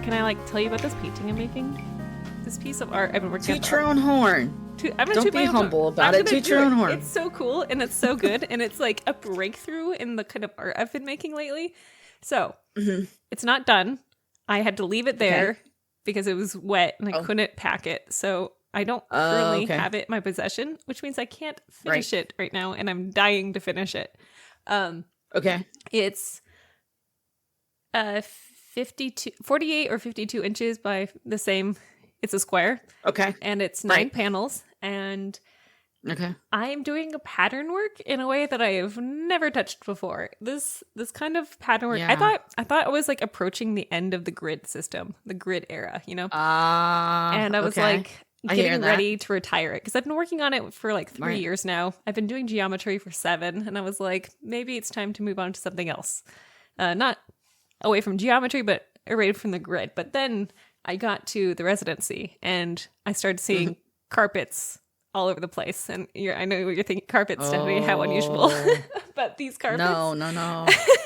can I like tell you about this painting I'm making? This piece of art I've been working on. Toot your own horn. Don't be humble about it. Toot your own horn. It's so cool and it's so good and it's like a breakthrough in the kind of art I've been making lately. So it's not done. I had to leave it there because it was wet and I couldn't pack it. So I don't currently have it in my possession, which means I can't finish it right now, and I'm dying to finish it. It's 48 or 52 inches by the same. It's a square. Okay. And it's 9 panels, and I am doing a pattern work in a way that I have never touched before. This kind of pattern work. I thought I was like approaching the end of the grid system, the grid era, you know? And I was like getting ready to retire it because I've been working on it for like 3 years now. I've been doing geometry for 7, and I was like, maybe it's time to move on to something else. Not away from geometry, but away from the grid. But then I got to the residency and I started seeing carpets all over the place. And I know you're thinking carpets, Stephanie, how unusual. But these carpets. No.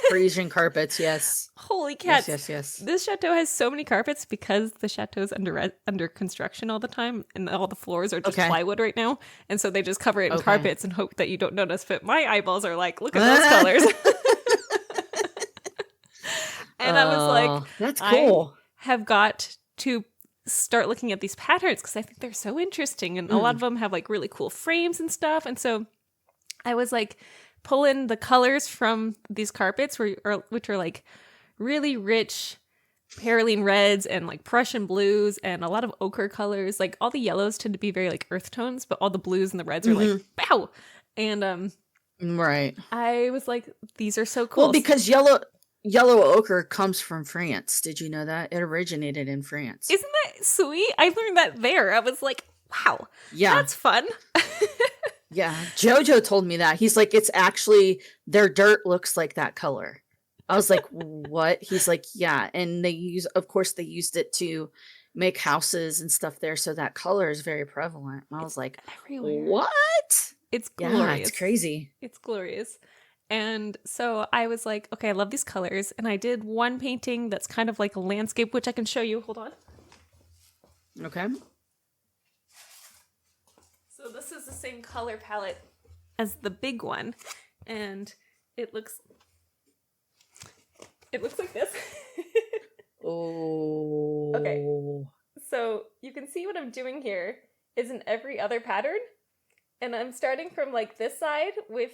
Parisian carpets, yes. Holy cats. Yes. This chateau has so many carpets because the chateau's under construction all the time. And all the floors are just plywood right now. And so they just cover it in carpets and hope that you don't notice. But my eyeballs are like, look at those colors. And I was like, that's cool. I have got to start looking at these patterns because I think they're so interesting. And a lot of them have like really cool frames and stuff. And so I was like pulling the colors from these carpets, which are like really rich Perylene reds and like Prussian blues and a lot of ochre colors. Like all the yellows tend to be very like earth tones, but all the blues and the reds are like, pow. And I was like, these are so cool. Well, because yellow ochre comes from France. Did you know that? It originated in France. Isn't that sweet? I learned that there. I was like, wow. Yeah. That's fun. Yeah. Jojo told me that. He's like, it's actually, their dirt looks like that color. I was like, what? He's like, yeah. And they used it to make houses and stuff there. So that color is very prevalent. And I was like, everywhere. What? It's glorious. Yeah, it's crazy. It's glorious. And so I was like, okay, I love these colors. And I did one painting that's kind of like a landscape, which I can show you. Hold on. Okay. So this is the same color palette as the big one. And it looks like this. Oh. Okay. So you can see what I'm doing here is in every other pattern. And I'm starting from like this side with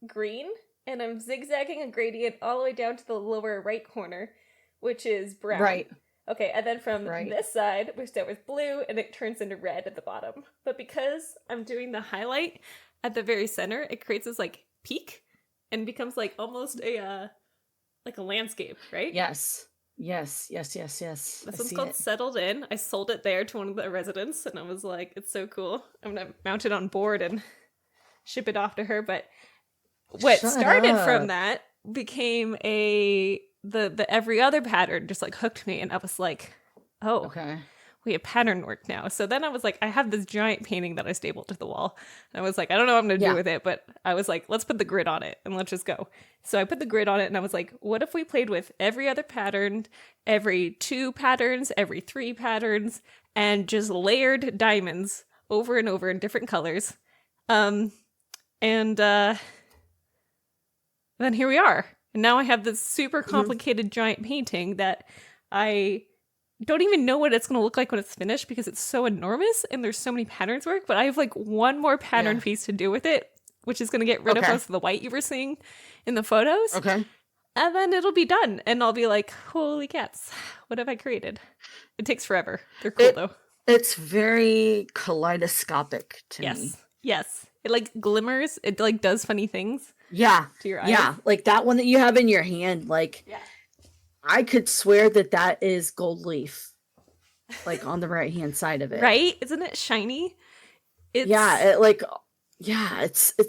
green. And I'm zigzagging a gradient all the way down to the lower right corner, which is brown. Right. Okay, and then from this side, we start with blue, and it turns into red at the bottom. But because I'm doing the highlight at the very center, it creates this, like, peak, and becomes, like, almost a landscape, right? Yes. This one's called Settled In. I sold it there to one of the residents, and I was like, it's so cool. I'm going to mount it on board and ship it off to her, but... What started from that became the every other pattern just like hooked me, and I was like, oh, okay, we have pattern work now. So then I was like, I have this giant painting that I stapled to the wall. And I was like, I don't know what I'm going to do with it, but I was like, let's put the grid on it and let's just go. So I put the grid on it and I was like, what if we played with every other pattern, every 2 patterns, every 3 patterns, and just layered diamonds over and over in different colors. Then here we are. And now I have this super complicated giant painting that I don't even know what it's going to look like when it's finished because it's so enormous and there's so many patterns work. But I have like one more pattern piece to do with it, which is going to get rid of most of the white you were seeing in the photos. Okay. And then it'll be done. And I'll be like, holy cats, what have I created? It takes forever. They're cool though. It's very kaleidoscopic to me. Yes. It like glimmers. It like does funny things. Yeah. To your eyes. Yeah. Like that one that you have in your hand. Like, I could swear that is gold leaf. Like on the right hand side of it. Right? Isn't it shiny? It's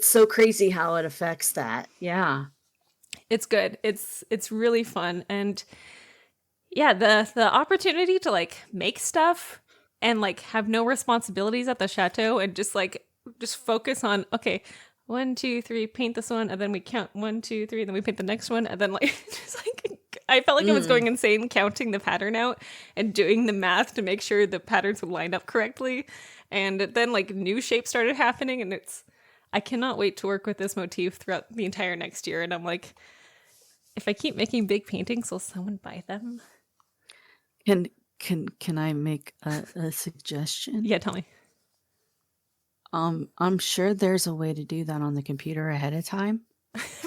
so crazy how it affects that. Yeah. It's good. It's really fun. And yeah, the opportunity to like make stuff and like have no responsibilities at the chateau and just focus on, okay, 1, 2, 3, paint this one, and then we count 1, 2, 3, then we paint the next one, and then like just like I felt like I was Mm. going insane counting the pattern out and doing the math to make sure the patterns would line up correctly. And then like new shapes started happening, and I cannot wait to work with this motif throughout the entire next year. And I'm like, if I keep making big paintings, will someone buy them? Can I make a suggestion? Yeah, tell me. I'm sure there's a way to do that on the computer ahead of time.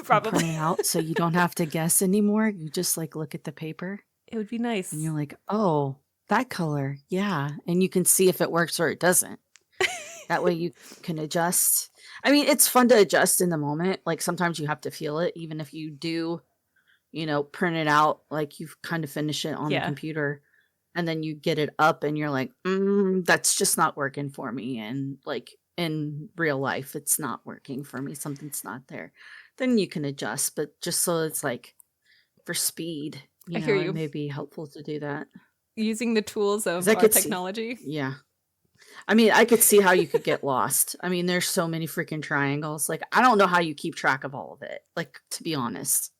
Probably. Print it out so you don't have to guess anymore. You just like look at the paper. It would be nice. And you're like, oh, that color. Yeah. And you can see if it works or it doesn't. That way you can adjust. I mean, it's fun to adjust in the moment. Like sometimes you have to feel it, even if you do, print it out, like you've kind of finished it on the computer. And then you get it up and you're like, that's just not working for me. And like in real life, it's not working for me. Something's not there. Then you can adjust. But just so it's like for speed, I hear you. It may be helpful to do that. Using the tools of our technology. Yeah. I mean, I could see how you could get lost. I mean, there's so many freaking triangles. Like, I don't know how you keep track of all of it. Like, to be honest.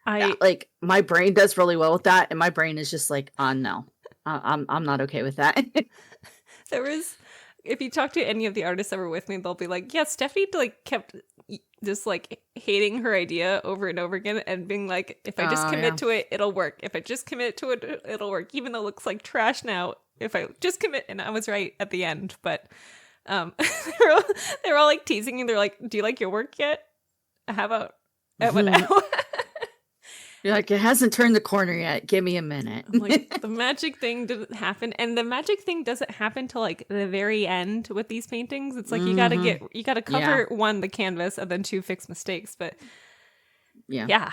Like, my brain does really well with that. And my brain is just like, no. I'm not okay with that. If you talk to any of the artists that were with me, they'll be like, yeah, Stephanie like kept just like hating her idea over and over again and being like, if I just commit to it, it'll work. If I just commit to it, it'll work. Even though it looks like trash now, if I just commit. And I was right at the end, but they're all like teasing me. They're like, do you like your work yet? How about now? You're like, it hasn't turned the corner yet. Give me a minute. I'm like, the magic thing didn't happen. And the magic thing doesn't happen till like the very end with these paintings. It's like you gotta cover one, the canvas, and then two, fix mistakes. But yeah.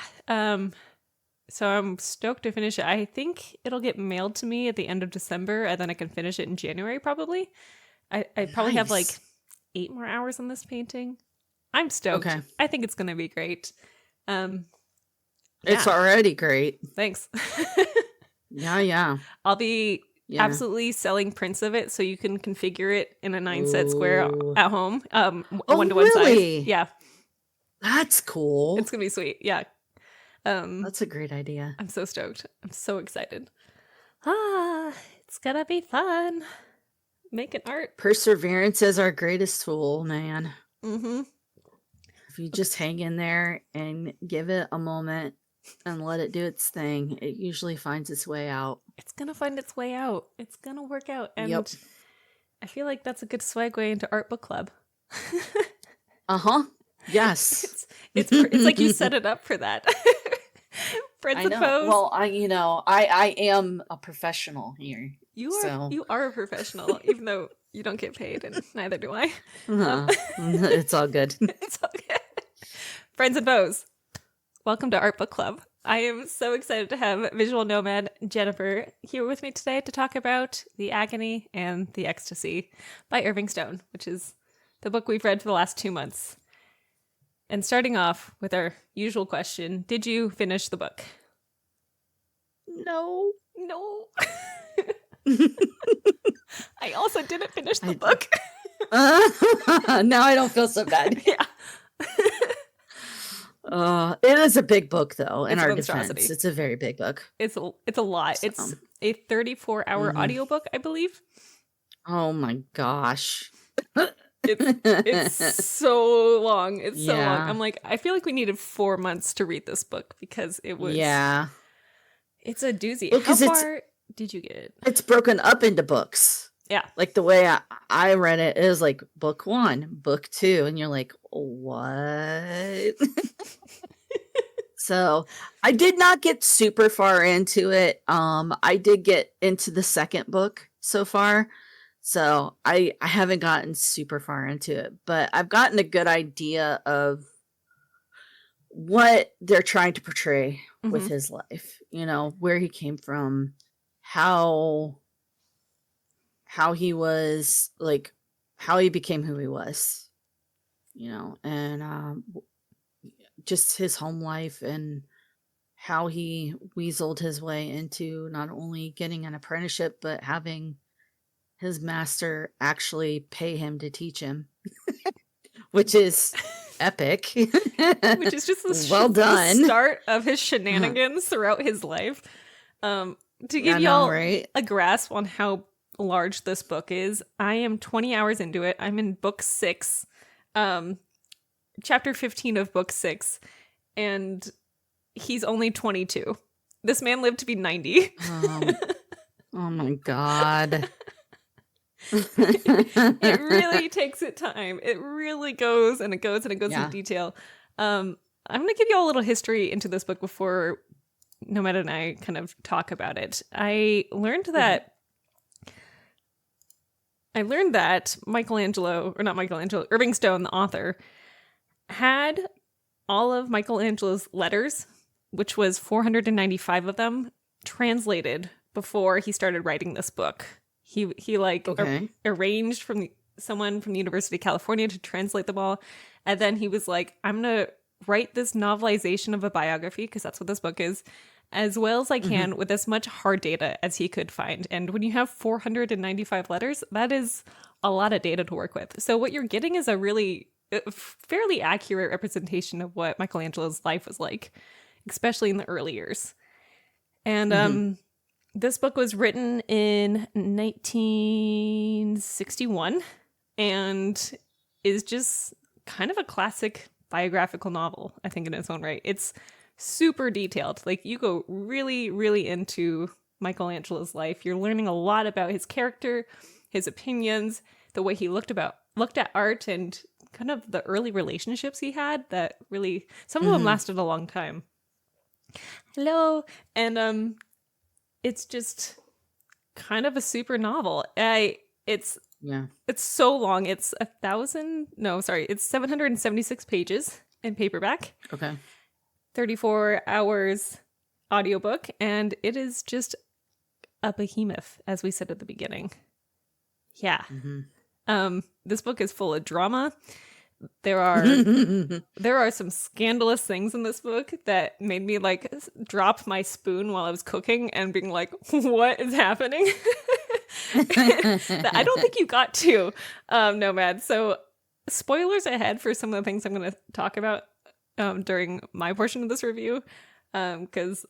So I'm stoked to finish it. I think it'll get mailed to me at the end of December, and then I can finish it in January probably. I probably have like 8 more hours on this painting. I'm stoked. Okay. I think it's gonna be great. It's already great. Thanks. Yeah. I'll be absolutely selling prints of it so you can configure it in a 9-set square at home. 1-to-1 size. Yeah. That's cool. It's going to be sweet. Yeah. That's a great idea. I'm so stoked. I'm so excited. It's going to be fun. Making art. Perseverance is our greatest tool, man. Mm-hmm. If you just hang in there and give it a moment and let it do its thing, it usually finds its way out. It's going to find its way out. It's going to work out. And I feel like that's a good segue into Art Book Club. Uh-huh. Yes. It's like you set it up for that. Friends and foes. Well, I am a professional here. You are a professional, even though you don't get paid, and neither do I. It's all good. It's all good. Friends and foes, welcome to Art Book Club. I am so excited to have visual nomad Jennifer here with me today to talk about The Agony and the Ecstasy by Irving Stone, which is the book we've read for the last 2 months. And starting off with our usual question, did you finish the book? No. I also didn't finish the book. Now I don't feel so bad. Yeah. It is a big book, though. In our defense, it's a very big book. It's a lot. It's a 34-hour audiobook, I believe. Oh my gosh. It's so long. It's so long. I'm like, I feel like we needed 4 months to read this book because it was. Yeah. It's a doozy. Well, how far did you get? It's broken up into books. Yeah. Like the way I read it is like book 1, book 2, and you're like, what? So I did not get super far into it. I did get into the second book so far. So I haven't gotten super far into it, but I've gotten a good idea of what they're trying to portray with his life, where he came from, how he was, like, how he became who he was, and just his home life and how he weaseled his way into not only getting an apprenticeship, but having his master actually pay him to teach him, which is epic. Which is just the start of his shenanigans throughout his life. To give y'all a grasp on how large this book is, I am 20 hours into it. I'm in book 6, chapter 15 of book 6, and he's only 22. This man lived to be 90. Oh my God. It really takes its time. It really goes and it goes and it goes into detail. I'm going to give you all a little history into this book before Nomad and I kind of talk about it. I learned that Irving Stone, the author, had all of Michelangelo's letters, which was 495 of them, translated before he started writing this book. He arranged someone from the University of California to translate them all. And then he was like, I'm going to write this novelization of a biography, because that's what this book is, as well as I can with as much hard data as he could find. And when you have 495 letters, that is a lot of data to work with. So what you're getting is a really fairly accurate representation of what Michelangelo's life was like, especially in the early years. And this book was written in 1961 and is just kind of a classic biographical novel, I think, in its own right. It's super detailed. Like, you go really, really into Michelangelo's life. You're learning a lot about his character, his opinions, the way he looked at art, and kind of the early relationships he had that really, some of them lasted a long time. Hello. And it's just kind of a super novel. It's so long. It's 776 pages in paperback. Okay. 34 hours audiobook, and it is just a behemoth, as we said at the beginning. Yeah. This book is full of drama. There are some scandalous things in this book that made me like drop my spoon while I was cooking and being like, what is happening? That I don't think you got to, Nomad. So spoilers ahead for some of the things I'm going to talk about during my portion of this review, because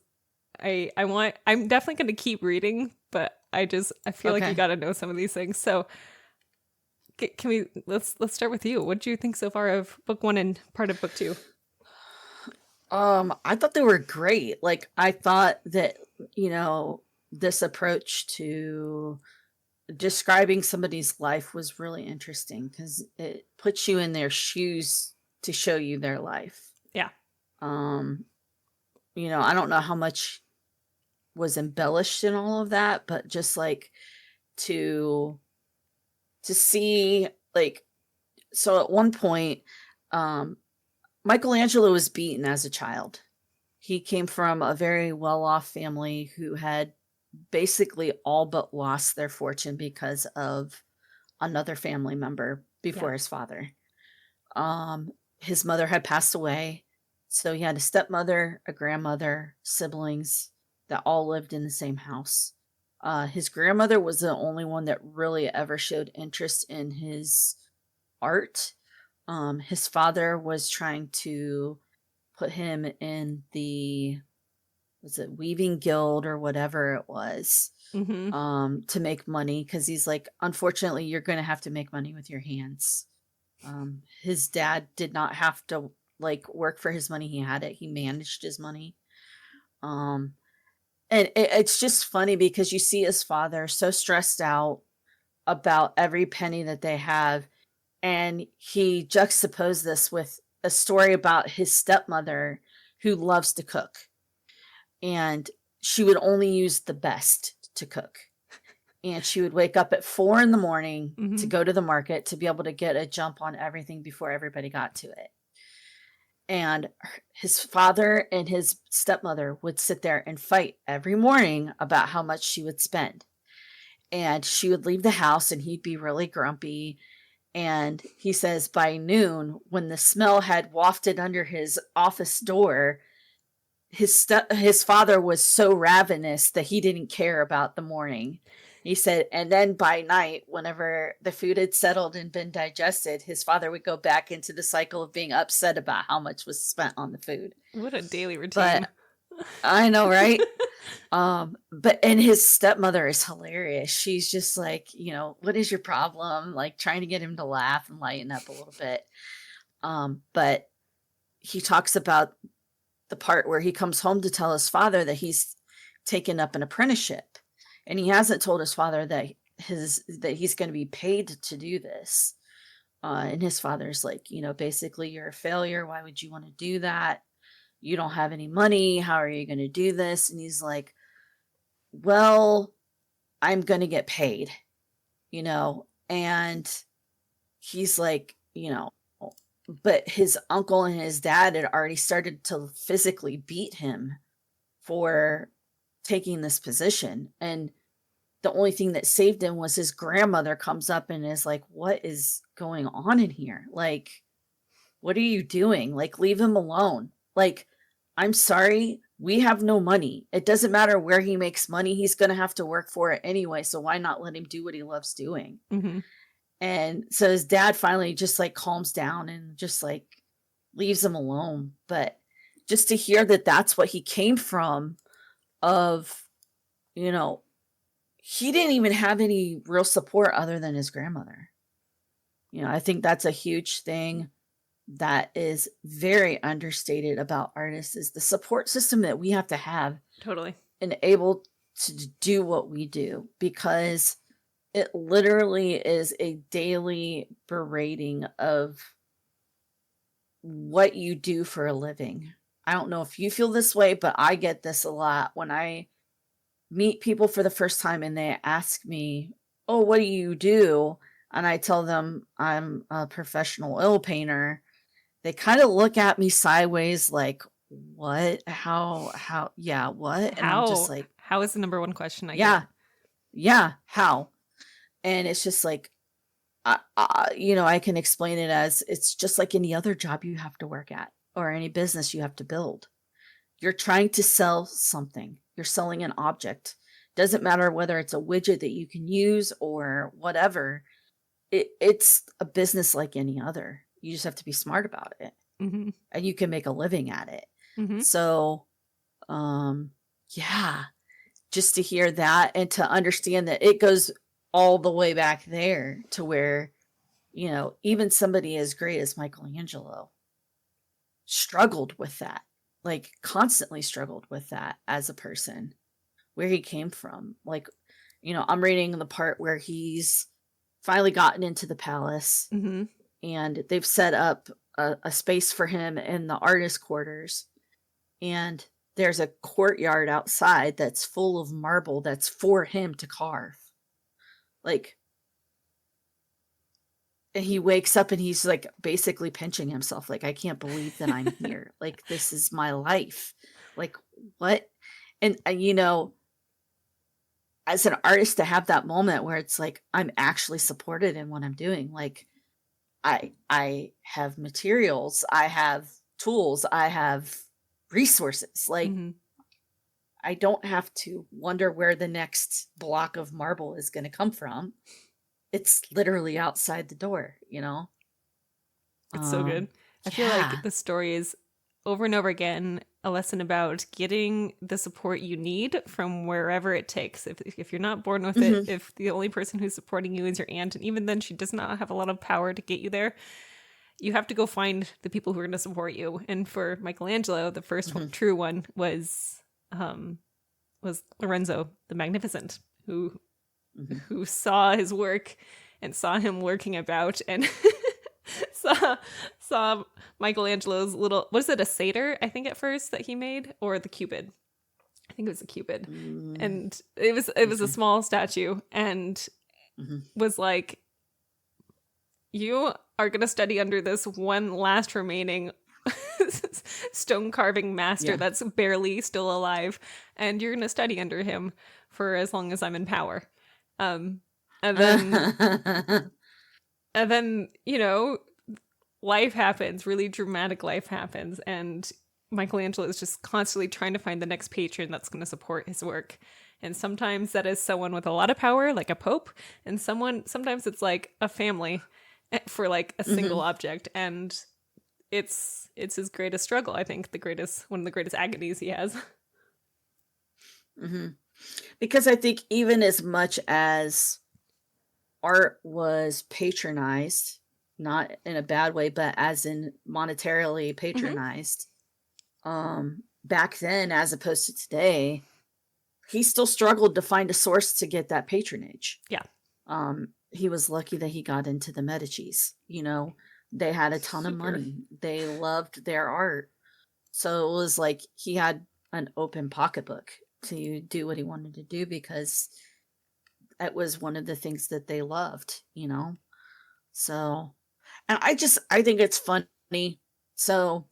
I'm definitely going to keep reading, but I feel like you got to know some of these things. So let's start with you. What do you think so far of book 1 and part of book 2? I thought they were great. Like, I thought that, this approach to describing somebody's life was really interesting, because it puts you in their shoes to show you their life. Yeah. I don't know how much was embellished in all of that, but just like to see, like, so at one point, Michelangelo was beaten as a child. He came from a very well-off family who had basically all but lost their fortune because of another family member before his father. His mother had passed away, so he had a stepmother, a grandmother, siblings that all lived in the same house. His grandmother was the only one that really ever showed interest in his art. His father was trying to put him in the, weaving guild or whatever it was, to make money, because he's like, unfortunately, you're going to have to make money with your hands. His dad did not have to work for his money. He had it. He managed his money. And it's just funny because you see his father so stressed out about every penny that they have. And he juxtaposed this with a story about his stepmother who loves to cook. And she would only use the best to cook. And she would wake up at 4 a.m. to go to the market to be able to get a jump on everything before everybody got to it. And his father and his stepmother would sit there and fight every morning about how much she would spend. And she would leave the house and he'd be really grumpy. And he says by noon, when the smell had wafted under his office door, his father was so ravenous that he didn't care about the morning. He said, and then by night, whenever the food had settled and been digested, his father would go back into the cycle of being upset about how much was spent on the food. What a daily routine. But I know, right? But and his stepmother is hilarious. She's just like, what is your problem? Like trying to get him to laugh and lighten up a little bit. But he talks about the part where he comes home to tell his father that he's taken up an apprenticeship. And he hasn't told his father that he's going to be paid to do this. And his father's like, basically you're a failure. Why would you want to do that? You don't have any money. How are you going to do this? And he's like, well, I'm going to get paid, and he's like, but his uncle and his dad had already started to physically beat him for taking this position. And the only thing that saved him was his grandmother comes up and is like, what is going on in here? Like, what are you doing? Like, leave him alone. Like, I'm sorry, we have no money. It doesn't matter where he makes money. He's going to have to work for it anyway. So why not let him do what he loves doing? Mm-hmm. And so his dad finally just like calms down and just like leaves him alone. But just to hear that that's what he came from of, he didn't even have any real support other than his grandmother. I think that's a huge thing that is very understated about artists is the support system that we have to have. Totally. And able to do what we do, because it literally is a daily berating of what you do for a living. I don't know if you feel this way, but I get this a lot when I meet people for the first time and they ask me, oh, what do you do? And I tell them I'm a professional oil painter. They kind of look at me sideways like, what? How? Yeah, what? And I'm just like, how is the number one question I get? get? Yeah, how? And it's just like, I can explain it as it's just like any other job you have to work at or any business you have to build. You're trying to sell something. You're selling an object. Doesn't matter whether it's a widget that you can use or whatever. It's a business like any other. You just have to be smart about it. Mm-hmm. And you can make a living at it. Mm-hmm. So, yeah, just to hear that and to understand that it goes all the way back there to where, even somebody as great as Michelangelo struggled with that, like constantly struggled with that as a person, where he came from. Like, I'm reading the part where he's finally gotten into the palace. Mm-hmm. And they've set up a space for him in the artist quarters. And there's a courtyard outside that's full of marble that's for him to carve. Like, and he wakes up and he's like basically pinching himself. Like, I can't believe that I'm here. Like, this is my life. Like, what? And, as an artist to have that moment where it's like, I'm actually supported in what I'm doing. Like, I have materials, I have tools, I have resources. Like, mm-hmm. I don't have to wonder where the next block of marble is going to come from. It's literally outside the door, It's so good. I feel like the story is over and over again a lesson about getting the support you need from wherever it takes. If you're not born with mm-hmm. it, if the only person who's supporting you is your aunt, and even then she does not have a lot of power to get you there, you have to go find the people who are going to support you. And for Michelangelo, the first mm-hmm. true one was Lorenzo the Magnificent, who saw his work and saw him lurking about and saw Michelangelo's little, was it a satyr, I think at first that he made, or the Cupid? I think it was a Cupid. And it was a small statue, and was like, you are going to study under this one last remaining stone carving master that's barely still alive, and you're going to study under him for as long as I'm in power. And then life happens, really dramatic life happens, and Michelangelo is just constantly trying to find the next patron that's going to support his work. And sometimes that is someone with a lot of power, like a pope, and sometimes it's like a family for like a single object. And it's his greatest struggle, I think, one of the greatest agonies he has. Because I think even as much as art was patronized, not in a bad way, but as in monetarily patronized, back then as opposed to today, he still struggled to find a source to get that patronage. Yeah. He was lucky that he got into the Medicis. You know, they had a ton of money. They loved their art. So it was like he had an open pocketbook to do what he wanted to do because it was one of the things that they loved, you know? So, and I think it's funny. So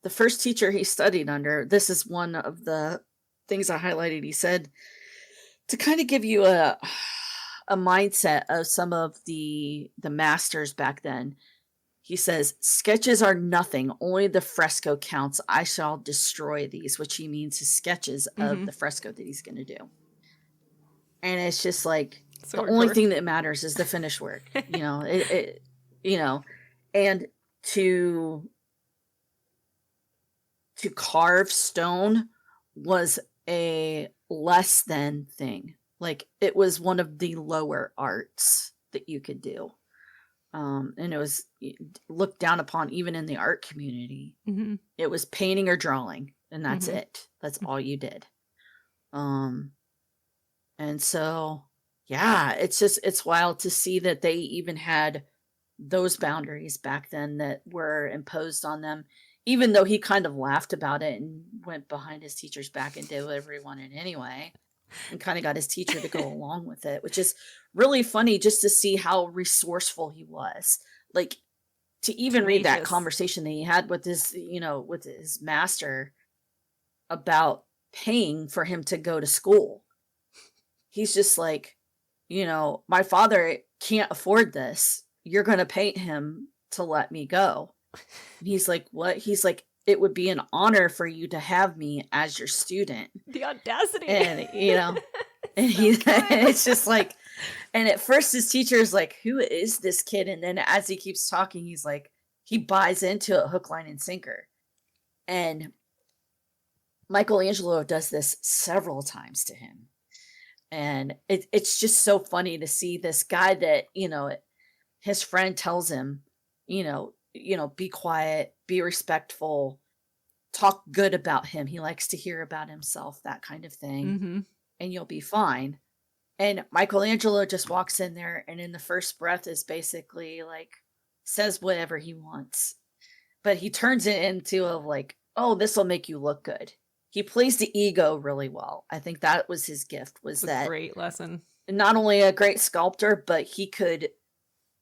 the first teacher he studied under, this is one of the things I highlighted. He said to kind of give you a mindset of some of the masters back then. He says, sketches are nothing. Only the fresco counts. I shall destroy these, which he means his sketches of the fresco that he's going to do. And it's just like, the only thing that matters is the finished work, you know, you know, and to carve stone was a less than thing. Like it was one of the lower arts that you could do. And it was looked down upon even in the art community. It was painting or drawing, and that's it. That's all you did. And so, yeah, it's wild to see that they even had those boundaries back then that were imposed on them, even though he kind of laughed about it and went behind his teacher's back and did whatever he wanted anyway. And kind of got his teacher to go along with it, which is really funny just to see how resourceful he was. Like to even read that conversation that he had with his, you know, with his master about paying for him to go to school. He's just like, you know, my father can't afford this. You're going to pay him to let me go. And he's like, what? He's like, it would be an honor for you to have me as your student. The audacity. And, you know, and it's just like, and at first his teacher is like, who is this kid? And then as he keeps talking, he's like, he buys into it hook, line, and sinker. And Michelangelo does this several times to him. And it's just so funny to see this guy that, you know, his friend tells him, you know, be quiet, be respectful, talk good about him. He likes to hear about himself, that kind of thing. And you'll be fine. And Michelangelo just walks in there and in the first breath is basically like, says whatever he wants. But he turns it into a like, oh, this will make you look good. He plays the ego really well. I think that was his gift, was that a great lesson. Not only a great sculptor, but he could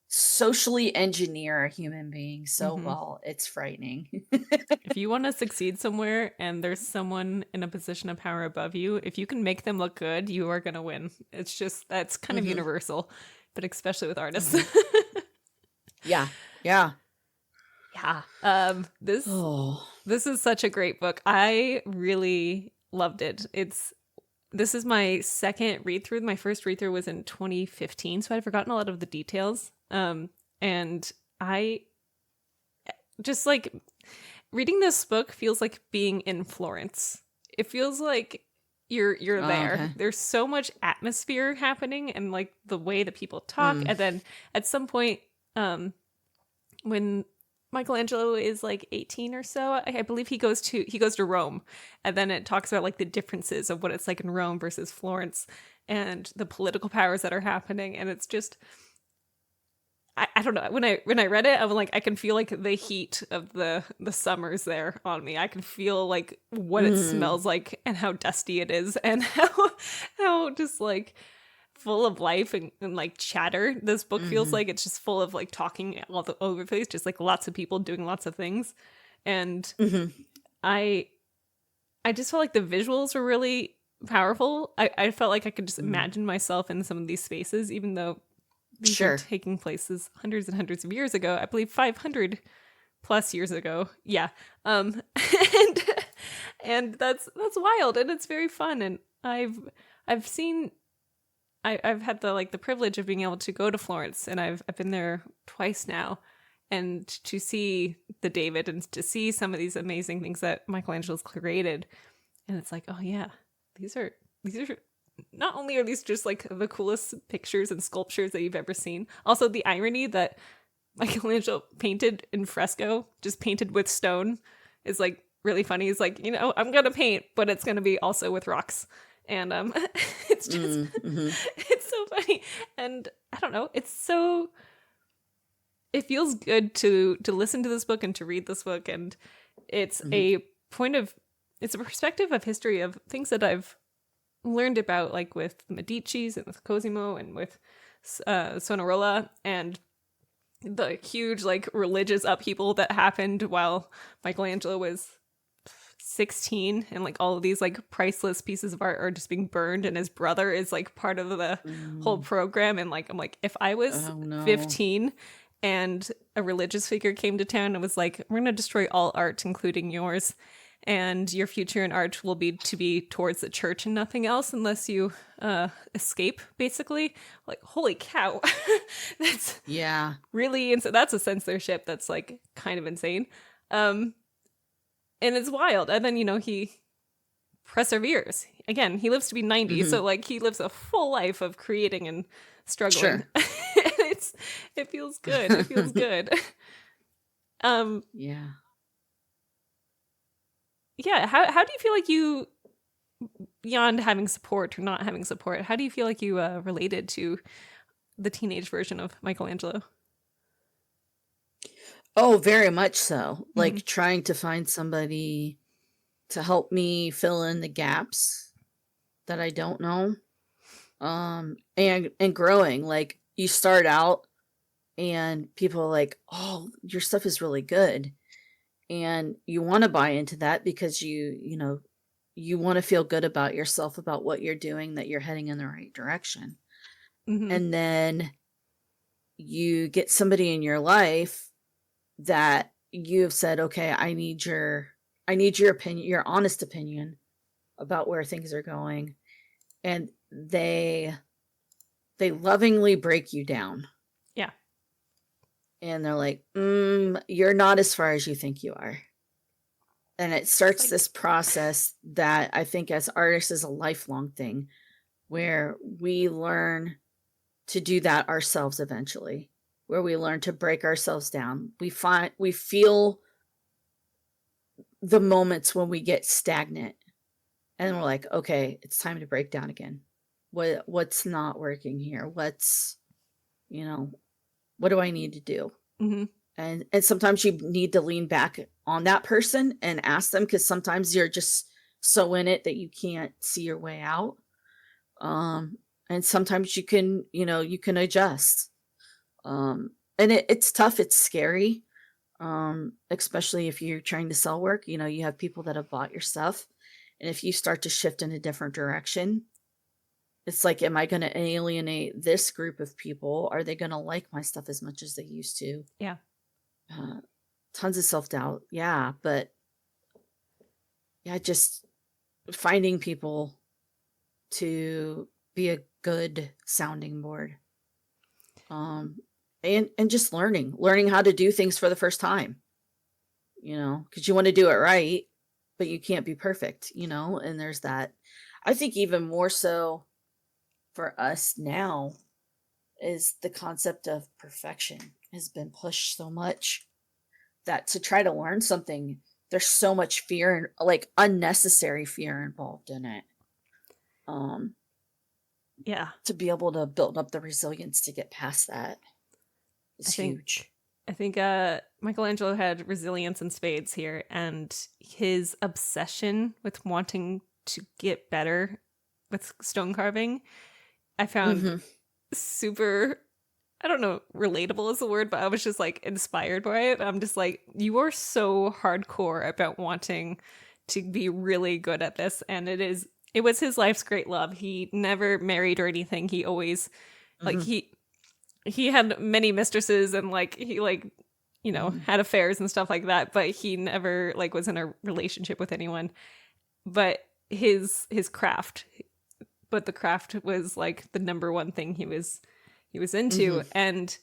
socially engineer a human being so well, it's frightening. If you want to succeed somewhere and there's someone in a position of power above you, if you can make them look good, you are going to win. It's just, that's kind of universal, but especially with artists. Yeah. This is such a great book. I really loved it. This is my second read through. My first read through was in 2015, so I'd forgotten a lot of the details. And I just like reading this book feels like being in Florence. It feels like you're there. Okay. There's so much atmosphere happening and like the way that people talk. And then at some point, when Michelangelo is like 18 or so, I believe he goes to Rome, and then it talks about like the differences of what it's like in Rome versus Florence and the political powers that are happening. And it's just, I don't know. When I read it, I was like, I can feel like the heat of the summers there on me. I can feel like what it smells like and how dusty it is and how just like full of life and like chatter this book feels like. It's just full of like talking all over the place, just like lots of people doing lots of things. And I just felt like the visuals were really powerful. I felt like I could just imagine myself in some of these spaces, even though these are taking places hundreds and hundreds of years ago. I believe 500 plus years ago. Yeah. And that's wild, and it's very fun. And I've seen, I've had the privilege of being able to go to Florence, and I've been there twice now, and to see the David and to see some of these amazing things that Michelangelo's created, and it's like, oh yeah, these are not only are these just like the coolest pictures and sculptures that you've ever seen, also the irony that Michelangelo painted in fresco, just painted with stone, is like really funny. He's like, I'm gonna paint, but it's gonna be also with rocks, and it's just it's so funny, and I don't know, it feels good to listen to this book and to read this book, and it's it's a perspective of history of things that I've learned about, like with the Medici's and with Cosimo and with Savonarola, and the huge like religious upheaval that happened while Michelangelo was 16, and like all of these like priceless pieces of art are just being burned, and his brother is like part of the whole program, and like I'm like, if I was 15 and a religious figure came to town and was like, we're gonna destroy all art including yours, and your future in art will be to be towards the church and nothing else unless you escape, basically. Like, holy cow. That's really, and so that's a censorship that's like kind of insane. And it's wild. And then, he perseveres. Again, he lives to be 90, so like he lives a full life of creating and struggling. Sure. It feels good. It feels good. Yeah, how do you feel like you, beyond having support or not having support, how do you feel like you related to the teenage version of Michelangelo? Oh, very much so. Like trying to find somebody to help me fill in the gaps that I don't know. And growing, like you start out and people are like, oh, your stuff is really good. And you want to buy into that because you want to feel good about yourself, about what you're doing, that you're heading in the right direction. And then you get somebody in your life that you've said, okay, I need your opinion, your honest opinion about where things are going. And they lovingly break you down. Yeah. And they're like, you're not as far as you think you are. And it starts this process that I think as artists is a lifelong thing, where we learn to do that ourselves eventually, where we learn to break ourselves down. We feel the moments when we get stagnant, and we're like, okay, it's time to break down again. What's not working here? What do I need to do? And sometimes you need to lean back on that person and ask them, because sometimes you're just so in it that you can't see your way out. And sometimes you can adjust. And it's tough. It's scary. Especially if you're trying to sell work, you have people that have bought your stuff. And if you start to shift in a different direction, it's like, am I going to alienate this group of people? Are they going to like my stuff as much as they used to? Yeah. Tons of self-doubt. Yeah. But yeah, just finding people to be a good sounding board. And just learning how to do things for the first time, because you want to do it right, but you can't be perfect, and there's that. I think even more so for us now is the concept of perfection has been pushed so much that to try to learn something, there's so much fear and like unnecessary fear involved in it. Yeah. To be able to build up the resilience to get past that is huge. I think Michelangelo had resilience in spades here, and his obsession with wanting to get better with stone carving, I found super, I don't know, relatable is the word, but I was just like inspired by it. I'm just like, you are so hardcore about wanting to be really good at this. And it was his life's great love. He never married or anything. He always like, he had many mistresses, and like, he like, had affairs and stuff like that, but he never like was in a relationship with anyone. But his craft, but the craft was like the number one thing he was into. And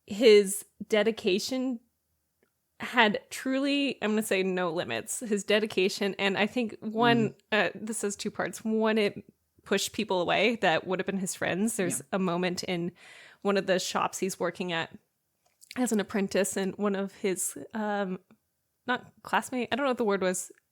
his dedication had truly, I'm going to say, no limits. His dedication, and I think one, this has two parts. One, it pushed people away that would have been his friends. There's a moment in one of the shops he's working at as an apprentice, and one of his, not classmate, I don't know what the word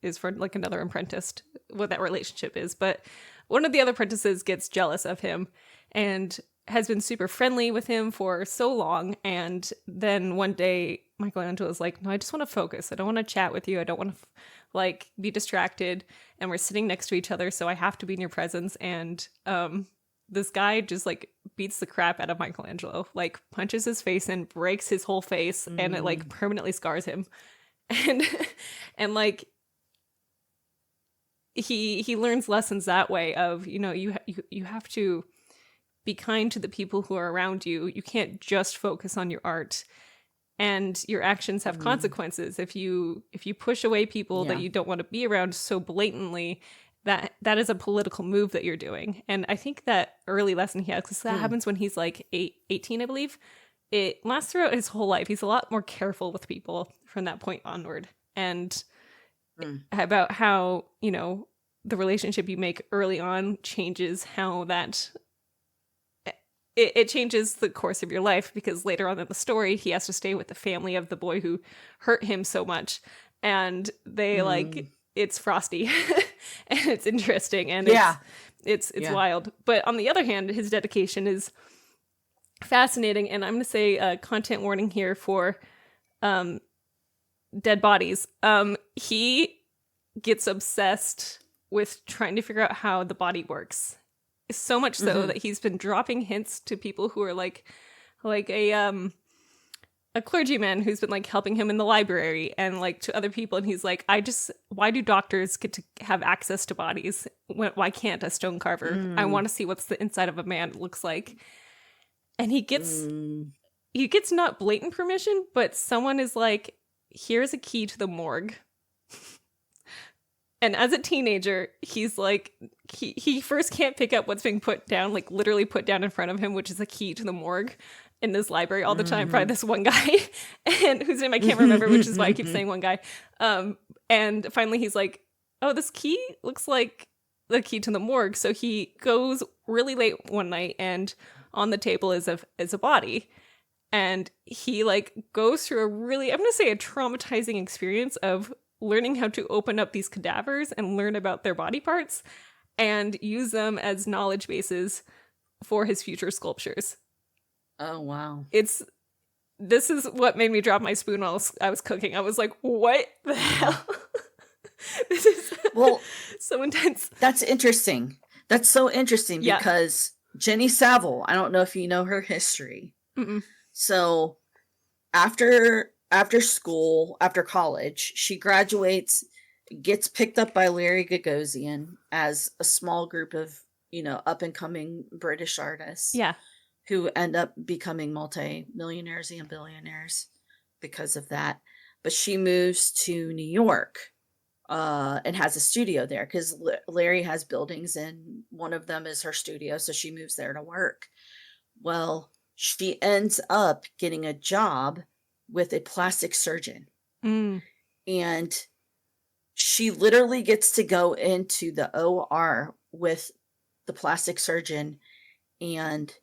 is for like another apprentice, what that relationship is, but one of the other apprentices gets jealous of him and has been super friendly with him for so long. And then one day Michelangelo is like, no, I just want to focus. I don't want to chat with you. I don't want to like be distracted. And we're sitting next to each other, so I have to be in your presence. And this guy just like beats the crap out of Michelangelo, like punches his face and breaks his whole face, and it like permanently scars him. And like he learns lessons that way of, you know, you have to be kind to the people who are around you. You can't just focus on your art, and your actions have consequences. If you push away people that you don't want to be around so blatantly, that is a political move that you're doing. And I think that early lesson he has, because that happens when he's like 18, I believe. It lasts throughout his whole life. He's a lot more careful with people from that point onward. And about how, you know, the relationship you make early on changes how that it changes the course of your life, because later on in the story he has to stay with the family of the boy who hurt him so much, and they like, it's frosty and it's interesting, and it's wild. But on the other hand, his dedication is fascinating. And I'm going to say a content warning here for dead bodies. He gets obsessed with trying to figure out how the body works, so much so that he's been dropping hints to people who are like a clergyman who's been like helping him in the library, and like to other people, and he's like, why do doctors get to have access to bodies? Why can't a stone carver? I want to see what's the inside of a man looks like. And he gets not blatant permission, but someone is like, here's a key to the morgue. And as a teenager, he's like, he first can't pick up what's being put down, like literally put down in front of him, which is a key to the morgue in this library all the time by this one guy, and whose name I can't remember, which is why I keep saying one guy. And finally he's like, oh, this key looks like the key to the morgue. So he goes really late one night, and on the table is a body. And he like goes through a really, I'm going to say, a traumatizing experience of learning how to open up these cadavers and learn about their body parts and use them as knowledge bases for his future sculptures. Oh, wow. This is what made me drop my spoon while I was cooking. I was like, what the hell? This is so intense. That's interesting. That's so interesting because Jenny Saville, I don't know if you know her history. So after school, after college, she graduates, gets picked up by Larry Gagosian as a small group of, you know, up and coming British artists. Yeah. Who end up becoming multi-millionaires and billionaires because of that. But she moves to New York and has a studio there because Larry has buildings, and one of them is her studio. So she moves there to work. Well, she ends up getting a job with a plastic surgeon. And she literally gets to go into the OR with the plastic surgeon and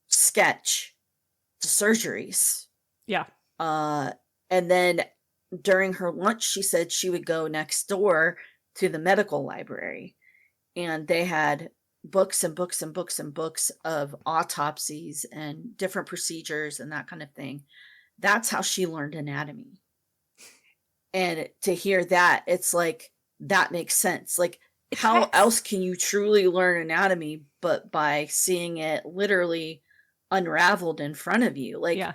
sketch the surgeries. Yeah. And then during her lunch, she said she would go next door to the medical library, and they had books and books and books and books of autopsies and different procedures and that kind of thing. That's how she learned anatomy. And to hear that, it's like, that makes sense. Like, how else can you truly learn anatomy but by seeing it literally unraveled in front of you? Like,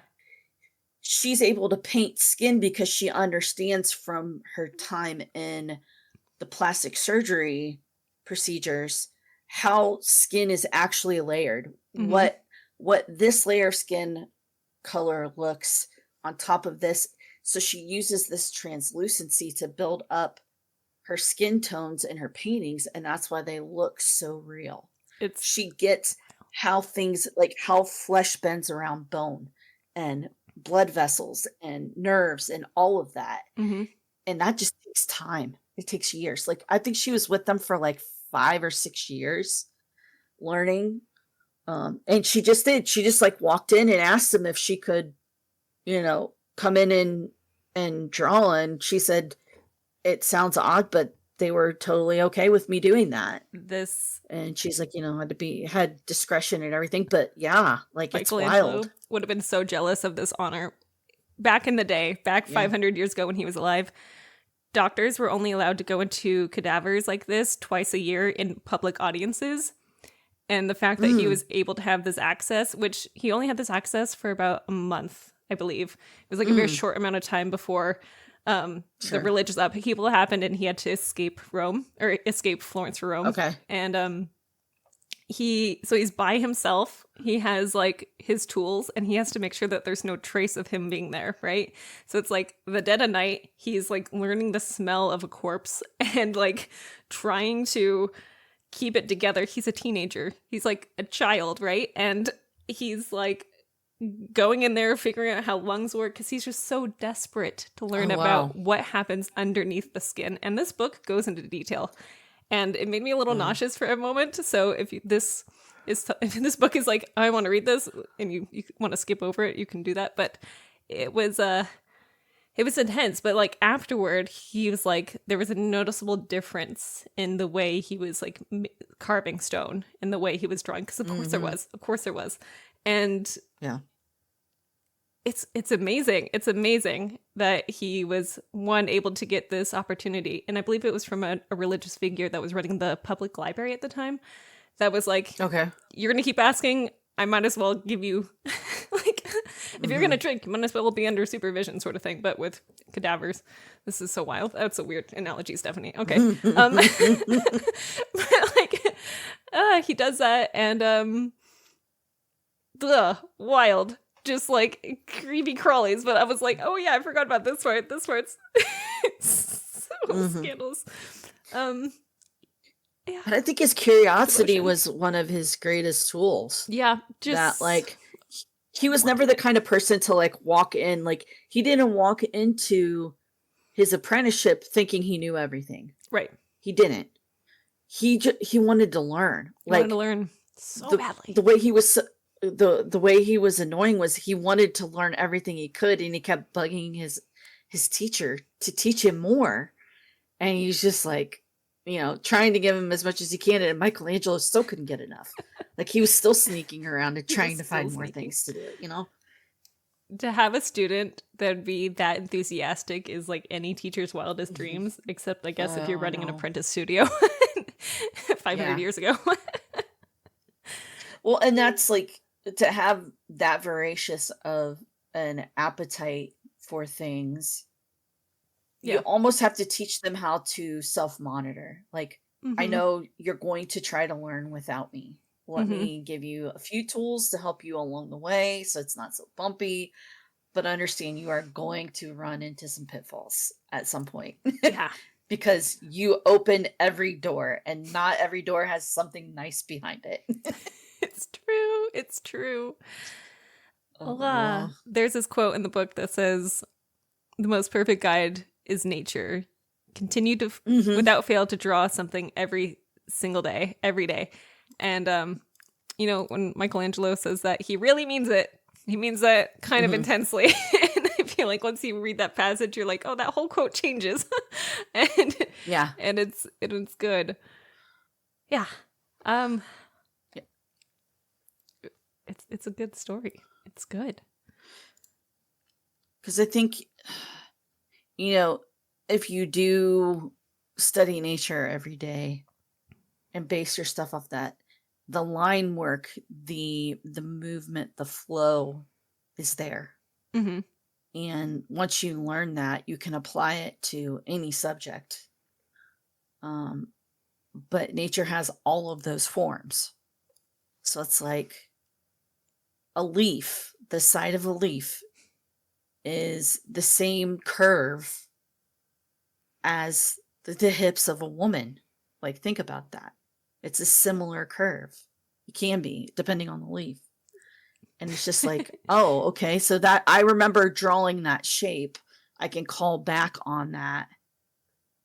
she's able to paint skin because she understands from her time in the plastic surgery procedures how skin is actually layered. What this layer of skin color looks on top of this. So she uses this translucency to build up her skin tones in her paintings, and that's why they look so real. It's She gets how things like how flesh bends around bone and blood vessels and nerves and all of that. mhm. And that just takes time. It takes years. Like I think she was with them for like 5 or 6 years learning. And she just did. She just like walked in and asked them if she could, come in and draw, and she said it sounds odd, but they were totally okay with me doing that. This And she's like, had discretion and everything, but yeah, like it's Michelangelo wild. would have been so jealous of this honor. Back in the day, back Yeah. 500 years ago when he was alive, doctors were only allowed to go into cadavers like this twice a year in public audiences. And the fact that he was able to have this access, which he only had this access for about a month, I believe. It was like a very short amount of time before the religious upheaval happened and he had to escape Florence for Rome. Okay. And he's by himself. He has like his tools and he has to make sure that there's no trace of him being there, right? So it's like the dead of night, he's like learning the smell of a corpse and like trying to keep it together. He's a teenager. He's like a child, right? And he's like going in there, figuring out how lungs work because he's just so desperate to learn about what happens underneath the skin. And this book goes into detail. And it made me a little nauseous for a moment. So if this book is like, I want to read this, and you want to skip over it, you can do that. But it was intense. But like afterward, he was like, there was a noticeable difference in the way he was like carving stone and the way he was drawing. Because of course there was, and yeah. It's amazing. It's amazing that he was able to get this opportunity. And I believe it was from a religious figure that was running the public library at the time that was like, okay, you're going to keep asking. I might as well give you like, if you're going to drink, you might as well be under supervision sort of thing. But with cadavers, this is so wild. That's a weird analogy, Stephanie. Okay. But like, he does that and, wild. Just like creepy crawlies, but I was like, oh yeah, I forgot about this part. This part's so scandalous. Yeah. But I think his curiosity was one of his greatest tools. Yeah, just that like he was never the kind of person to like walk in, like he didn't walk into his apprenticeship thinking he knew everything. Right. He didn't. He wanted to learn. He wanted to learn so badly. The way he was. The way he was annoying was he wanted to learn everything he could, and he kept bugging his teacher to teach him more. And he's just like, trying to give him as much as he can. And Michelangelo still couldn't get enough. Like he was still sneaking around and trying to find more things to do, To have a student that'd be that enthusiastic is like any teacher's wildest dreams, except I guess if you're running an apprentice studio 500 years ago. Well, and that's like, to have that voracious of an appetite for things, you almost have to teach them how to self-monitor. Like, I know you're going to try to learn without me. Let me give you a few tools to help you along the way so it's not so bumpy, but understand you are going to run into some pitfalls at some point. Yeah. Because you open every door and not every door has something nice behind it. It's true. There's this quote in the book that says, the most perfect guide is nature. Continue to, without fail, to draw something every single day, every day. And, when Michelangelo says that, he really means it. He means that kind of intensely. And I feel like once you read that passage, you're like, oh, that whole quote changes. And it's good. Yeah. It's a good story. It's good. Because I think, if you do study nature every day and base your stuff off that, the line work, the movement, the flow is there. And once you learn that, you can apply it to any subject. But nature has all of those forms. So it's like a leaf, the side of a leaf is the same curve as the hips of a woman. Like, think about that. It's a similar curve. It can be, depending on the leaf. And it's just like, oh, okay. So that I remember drawing that shape. I can call back on that.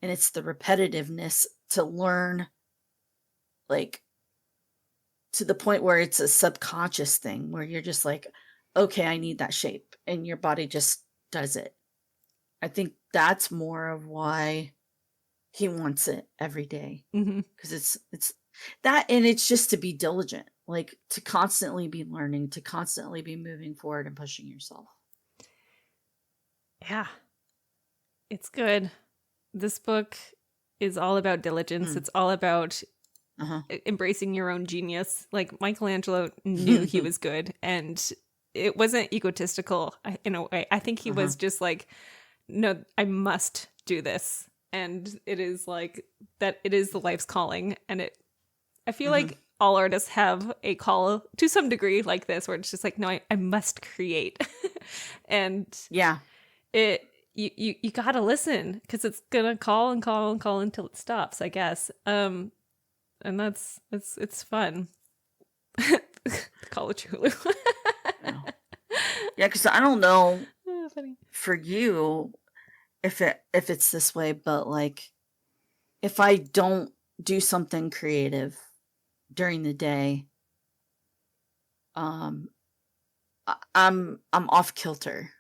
And it's the repetitiveness to learn, like, to the point where it's a subconscious thing where you're just like, okay, I need that shape. And your body just does it. I think that's more of why he wants it every day. Because it's that, and it's just to be diligent, like to constantly be learning, to constantly be moving forward and pushing yourself. Yeah. It's good. This book is all about diligence. It's all about embracing your own genius. Like, Michelangelo knew he was good, and it wasn't egotistical in a way. I think he was just like, no, I must do this. And it is like that. It is the life's calling. And I feel like all artists have a call to some degree like this, where it's just like, no, I must create. And yeah, you gotta listen, because it's gonna call and call and call until it stops, I guess. And it's fun. Call of Chulu. Yeah, because I don't know Funny. for you if it's this way, but like, if I don't do something creative during the day, I'm off kilter.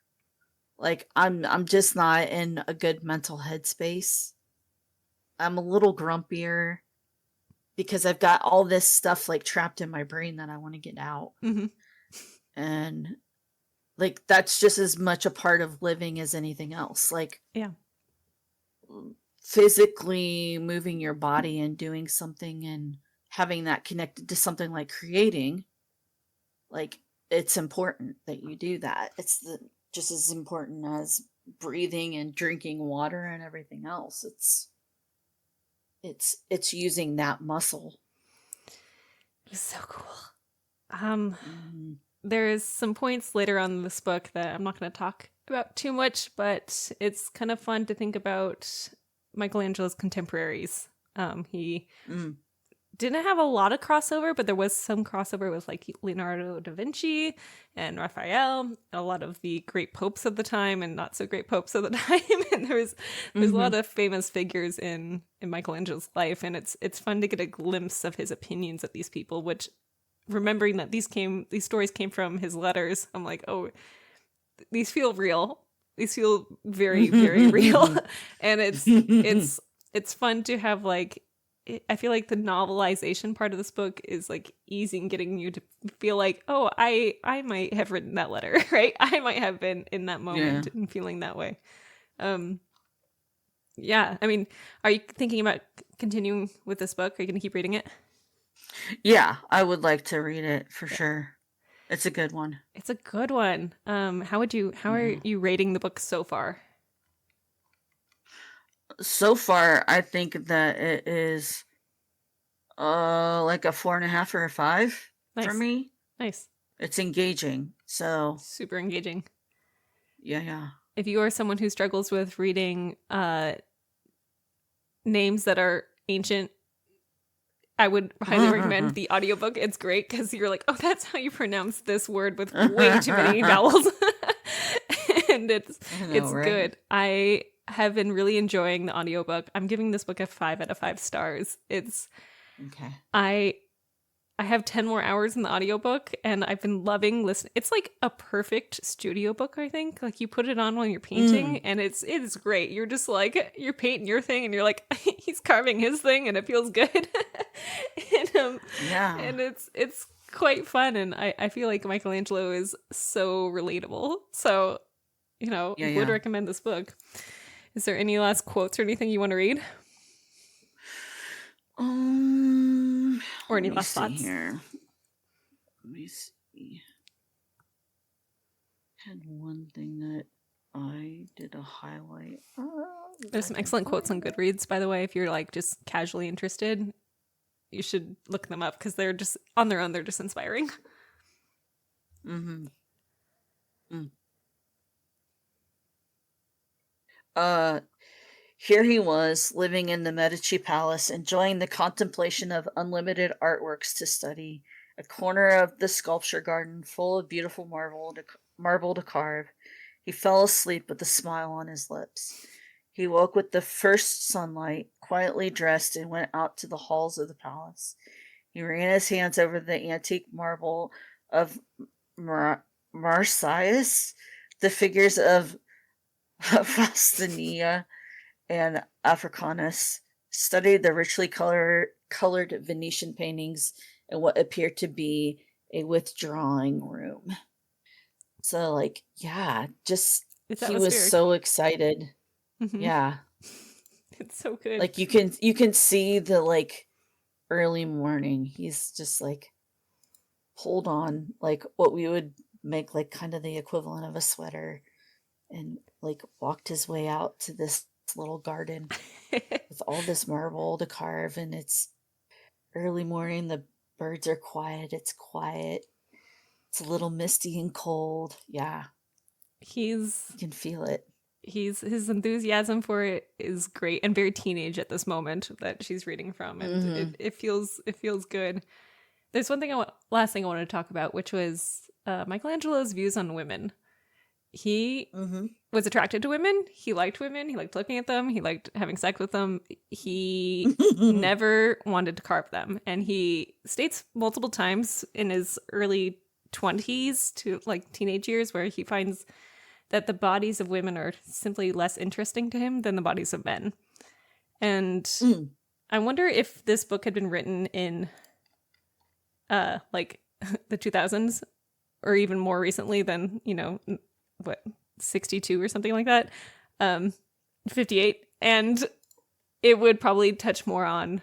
Like, I'm just not in a good mental headspace. I'm a little grumpier because I've got all this stuff like trapped in my brain that I want to get out. And like, that's just as much a part of living as anything else. Like, yeah, physically moving your body and doing something and having that connected to something like creating, like, it's important that you do that. It's just as important as breathing and drinking water and everything else. It's using that muscle. It's so cool. There's some points later on in this book that I'm not going to talk about too much, but it's kind of fun to think about Michelangelo's contemporaries. He didn't have a lot of crossover, but there was some crossover with like Leonardo da Vinci and Raphael, and a lot of the great popes of the time and not so great popes of the time. And there's a lot of famous figures in Michelangelo's life, and it's fun to get a glimpse of his opinions of these people, which, remembering that these stories came from his letters, I'm like, oh, these feel real. These feel very, very real. And it's fun to have, like, I feel like the novelization part of this book is like easing, getting you to feel like, oh, I might have written that letter, right? I might have been in that moment and feeling that way. Yeah. I mean, are you thinking about continuing with this book? Are you going to keep reading it? Yeah, I would like to read it for sure. It's a good one. It's a good one. How are you rating the book so far? So far, I think that it is like a 4.5 or a 5 for me. Nice. It's engaging. So super engaging. Yeah. If you are someone who struggles with reading names that are ancient, I would highly recommend the audiobook. It's great because you're like, oh, that's how you pronounce this word with way too many vowels. And it's right? Good. I have been really enjoying the audiobook. I'm giving this book a 5 out of 5 stars. It's okay. I have 10 more hours in the audiobook, and I've been loving listening. It's like a perfect studio book, I think. Like, you put it on while you're painting, and it's great. You're just like, you're painting your thing, and you're like, he's carving his thing, and it feels good. And it's quite fun, and I feel like Michelangelo is so relatable. So, would recommend this book. Is there any last quotes or anything you want to read? Or any last thoughts? Here. Let me see. Had one thing that I did a highlight. There's some excellent quotes on Goodreads, by the way. If you're like just casually interested, you should look them up because they're just on their own. They're just inspiring. Here he was, living in the Medici Palace, enjoying the contemplation of unlimited artworks to study, a corner of the sculpture garden full of beautiful marble to carve. He fell asleep with a smile on his lips. He woke with the first sunlight, quietly dressed, and went out to the halls of the palace. He ran his hands over the antique marble of Marsyas, the figures of Faustina and Africanus, studied the richly colored Venetian paintings in what appeared to be a withdrawing room. So, like, yeah, just It's he was atmospheric. so excited. Mm-hmm. Yeah, It's so good. like you can see the like early morning. He's just like pulled on like what we would make like kind of the equivalent of a sweater, and like walked his way out to this little garden with all this marble to carve, and it's early morning, the birds are quiet, it's quiet, it's a little misty and cold. Yeah, He's you can feel it. his enthusiasm for it is great and very teenage at this moment that she's reading from, and Mm-hmm. it feels good. There's one thing last thing I wanted to talk about, which was Michelangelo's views on women. He Mm-hmm. was attracted to women. He liked women. He liked looking at them. He liked having sex with them. He never wanted to carve them. And he states multiple times in his early 20s to like teenage years where he finds that the bodies of women are simply less interesting to him than the bodies of men. And I wonder if this book had been written in like the 2000s or even more recently than, what, 62 or something like that, 58, and it would probably touch more on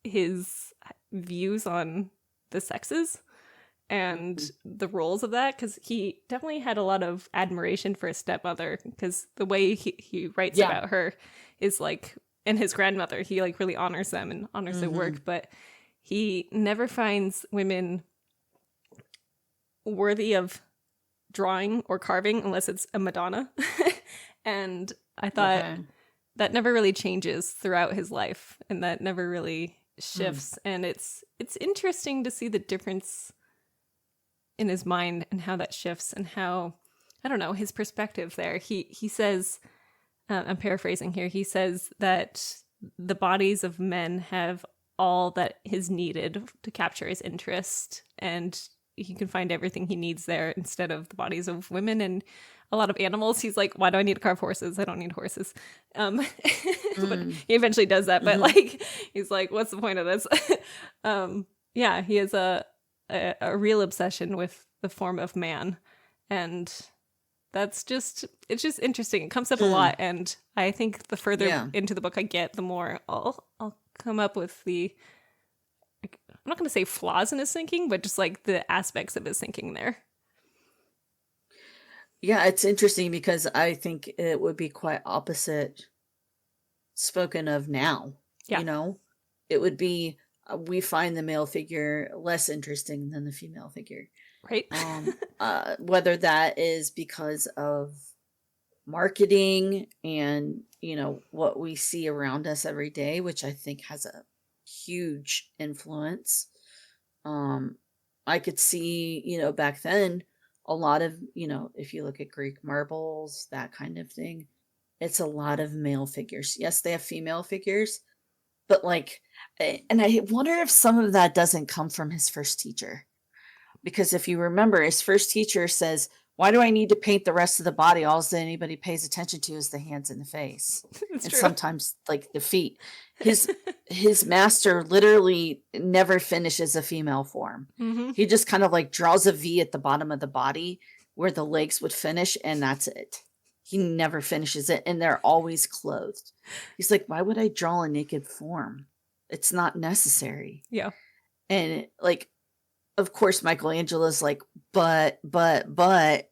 his views on the sexes and the roles of that, because he definitely had a lot of admiration for his stepmother, because the way he writes about her is like, and his grandmother, he like really honors them and honors their work, but he never finds women worthy of drawing or carving unless it's a Madonna. And I thought that never really changes throughout his life, and that never really shifts. And it's interesting to see the difference in his mind and how that shifts, and how, I don't know, his perspective there. He says, I'm paraphrasing here, he says that the bodies of men have all that is needed to capture his interest, and he can find everything he needs there instead of the bodies of women and a lot of animals. He's like, why do I need to carve horses? I don't need horses. But he eventually does that. But like, he's like, what's the point of this? Yeah, he has a real obsession with the form of man. And it's just interesting. It comes up a lot. And I think the further into the book I get, the more I'll come up with I'm not going to say flaws in his thinking, but just like the aspects of his thinking there. Yeah, it's interesting because I think it would be quite opposite spoken of now. Yeah. It would be, we find the male figure less interesting than the female figure. Right. Whether that is because of marketing and, what we see around us every day, which I think has a huge influence. I could see, back then, a lot of, if you look at Greek marbles, that kind of thing, it's a lot of male figures. Yes, they have female figures, but like, and I wonder if some of that doesn't come from his first teacher. Because if you remember, his first teacher says, why do I need to paint the rest of the body? All that anybody pays attention to is the hands and the face. It's and true. Sometimes like the feet. His master literally never finishes a female form. He just kind of like draws a V at the bottom of the body where the legs would finish, and that's it. He never finishes it, and they're always clothed. He's like, why would I draw a naked form? It's not necessary. Yeah. And like, of course, Michelangelo's like, but, but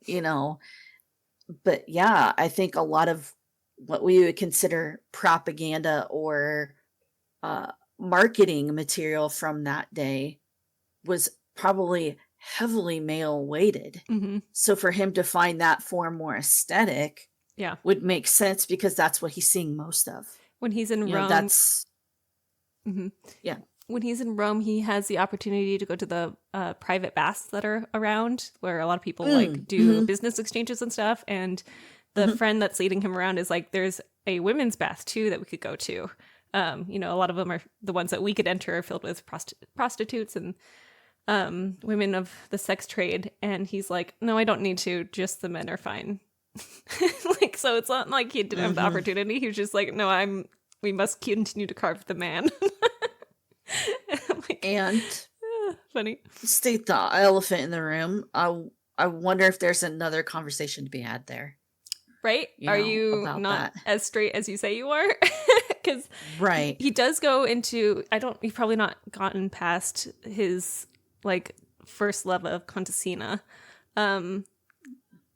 yeah, I think a lot of what we would consider propaganda or marketing material from that day was probably heavily male weighted. So for him to find that form more aesthetic, Yeah. would make sense because that's what he's seeing most of. When he's in Rome, that's yeah. When he's in Rome, he has the opportunity to go to the private baths that are around, where a lot of people like do business exchanges and stuff. And the friend that's leading him around is like, there's a women's bath too that we could go to. A lot of them are the ones that we could enter are filled with prostitutes and women of the sex trade. And he's like, no, I don't need to. Just the men are fine. Like, so it's not like he didn't have the opportunity. He was just like, no, we must continue to carve the man. Like, and funny. State the elephant in the room. I wonder if there's another conversation to be had there. Right? Are you not as straight as you say you are? Because he does go into, you've probably not gotten past his like first love of Contessina.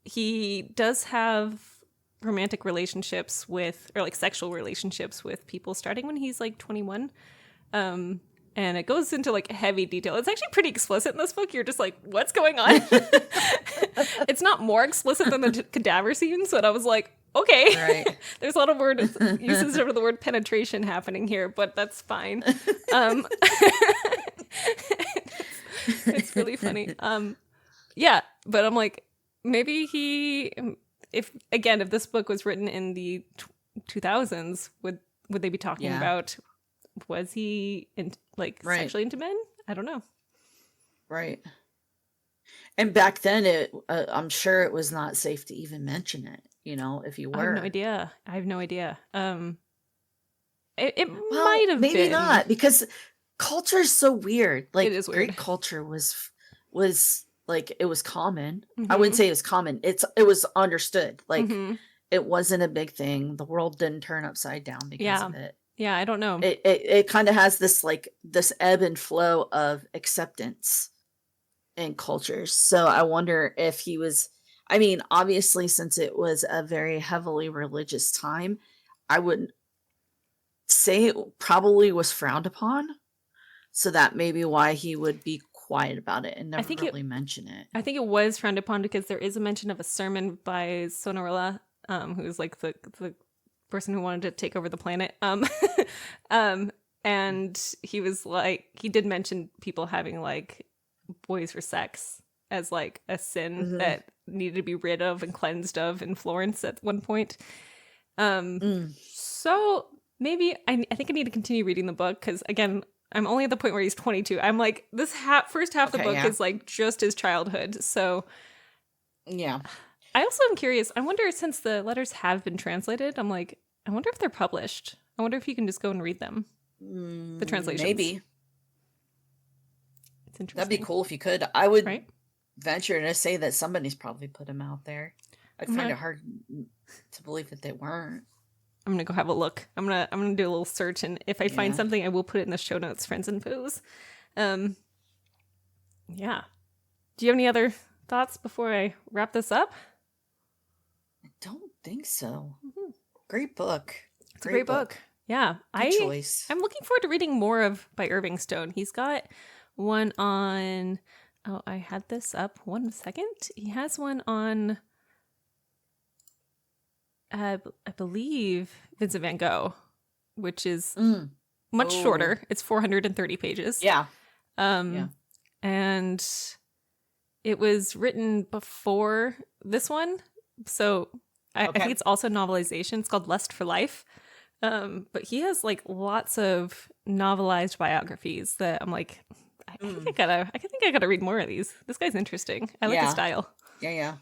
He does have romantic relationships with, or like sexual relationships with people starting when he's like 21. And it goes into like heavy detail. It's actually pretty explicit in this book. You're just like, what's going on? It's not more explicit than the cadaver scenes, but I was like, okay. Right. There's a lot of uses of the word penetration happening here, but that's fine. It's really funny. Yeah, but I'm like, maybe if this book was written in the 2000s, would they be talking about, was he sexually into men? I don't know. Right. And back then, I'm sure it was not safe to even mention it. If you were. I have no idea. It might have maybe been. not, because culture is so weird. Like, it is weird. Greek culture was like, it was common. I wouldn't say it was common. It was understood. Like, it wasn't a big thing. The world didn't turn upside down because of it. Yeah, I don't know. It kind of has this ebb and flow of acceptance in cultures. So I wonder if he was, obviously, since it was a very heavily religious time, I would say it probably was frowned upon. So that may be why he would be quiet about it and never really mention it. I think it was frowned upon because there is a mention of a sermon by Sonorilla, who's like the person who wanted to take over the planet. And he was like, he did mention people having like boys for sex as like a sin that needed to be rid of and cleansed of in Florence at one point. So maybe I think I need to continue reading the book, because again, I'm only at the point where he's 22. I'm like, this first half of the book is like just his childhood. So yeah. I also am curious. I wonder, since the letters have been translated, I'm like, I wonder if they're published. I wonder if you can just go and read them. The translations. Maybe. It's interesting. That'd be cool if you could. I would venture to say that somebody's probably put them out there. I'd find it hard to believe that they weren't. I'm gonna go have a look. I'm gonna do a little search, and if I find something, I will put it in the show notes, friends and foes. Yeah. Do you have any other thoughts before I wrap this up? I don't think so. Great book. It's a great book. Yeah. Good choice. I'm looking forward to reading more by Irving Stone. He's got one on, I had this up 1 second. He has one on, I believe, Vincent van Gogh, which is much shorter. It's 430 pages. Yeah. And it was written before this one. So I think it's also a novelization. It's called Lust for Life. But he has like lots of novelized biographies that I'm like, I think I gotta read more of these. This guy's interesting. I like his style. Yeah.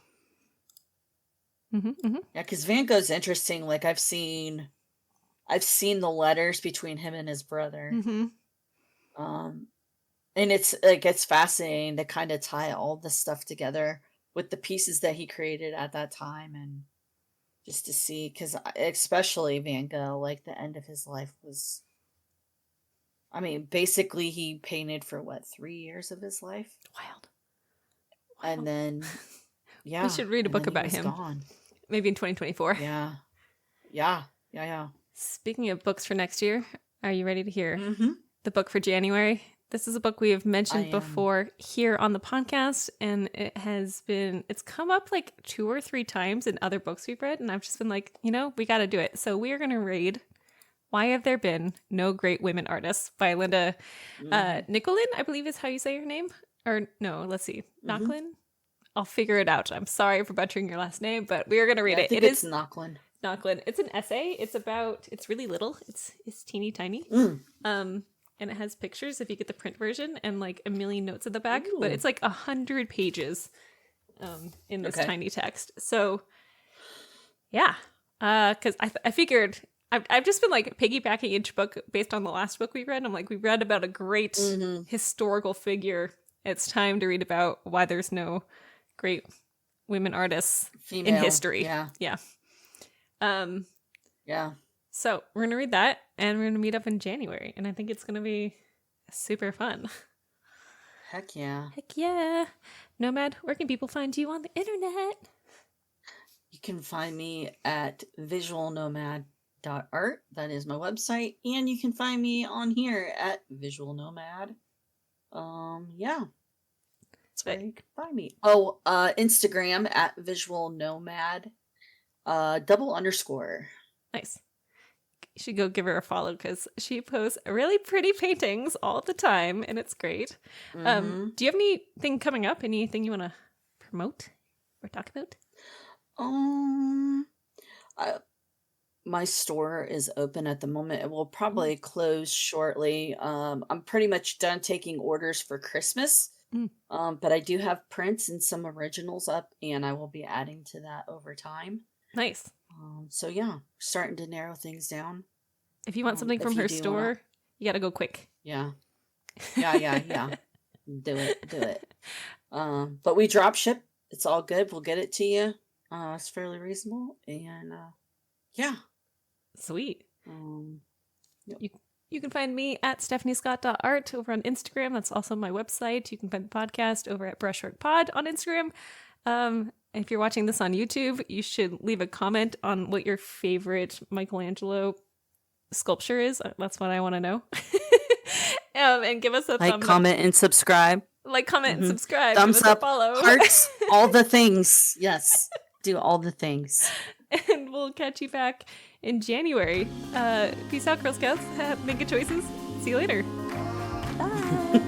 Yeah, because Van Gogh's interesting. Like, I've seen the letters between him and his brother. And it's fascinating to kind of tie all this stuff together with the pieces that he created at that time, and just to see, because especially Van Gogh, like, the end of his life was, basically he painted for 3 years of his life. Wild. And then, we should read a book about him. Gone. Maybe in 2024. Yeah. Speaking of books for next year, are you ready to hear the book for January This is a book we have mentioned I am. before here on the podcast, and it's come up like 2 or 3 times in other books we've read, and I've just been like, we got to do it. So we are going to read Why Have There Been No Great Women Artists by Linda Nicholin, I believe is how you say her name. Or no, let's see. Nochlin? I'll figure it out. I'm sorry for butchering your last name, but we are going to read I it. think it's Nochlin. Nochlin. It's an essay. It's really little. It's teeny tiny. And it has pictures if you get the print version and like a million notes at the back. Ooh. But it's like 100 pages in this tiny text. So yeah, because I figured I've just been like piggybacking each book based on the last book we read. I'm like, we read about a great historical figure. It's time to read about why there's no great women artists in history. Yeah. Yeah. So we're going to read that, and we're going to meet up in January, and I think it's going to be super fun. Heck yeah. Heck yeah. Nomad, where can people find you on the internet? You can find me at visualnomad.art. That is my website. And you can find me on here at Visual Nomad. Yeah. That's where you can find me. Oh, Instagram at Visual Nomad, _. Nice. You should go give her a follow because she posts really pretty paintings all the time, and it's great. Do you have anything coming up? Anything you want to promote or talk about? My store is open at the moment. It will probably close shortly. I'm pretty much done taking orders for Christmas. But I do have prints and some originals up, and I will be adding to that over time. Nice. So yeah, starting to narrow things down. If you want something from her store, you got to go quick. Yeah. Do it. But we drop ship. It's all good. We'll get it to you. It's fairly reasonable, and yeah. Sweet. Yep. You can find me at stephaniescott.art over on Instagram. That's also my website. You can find the podcast over at Brushwork Pod on Instagram. If you're watching this on YouTube, you should leave a comment on what your favorite Michelangelo sculpture is. That's what I want to know. And give us a thumbs comment, and subscribe. Like, comment, and subscribe. Thumbs up, follow. Hearts, all the things. Yes, do all the things. And we'll catch you back in January. Peace out, Girl Scouts. Make good choices. See you later. Bye.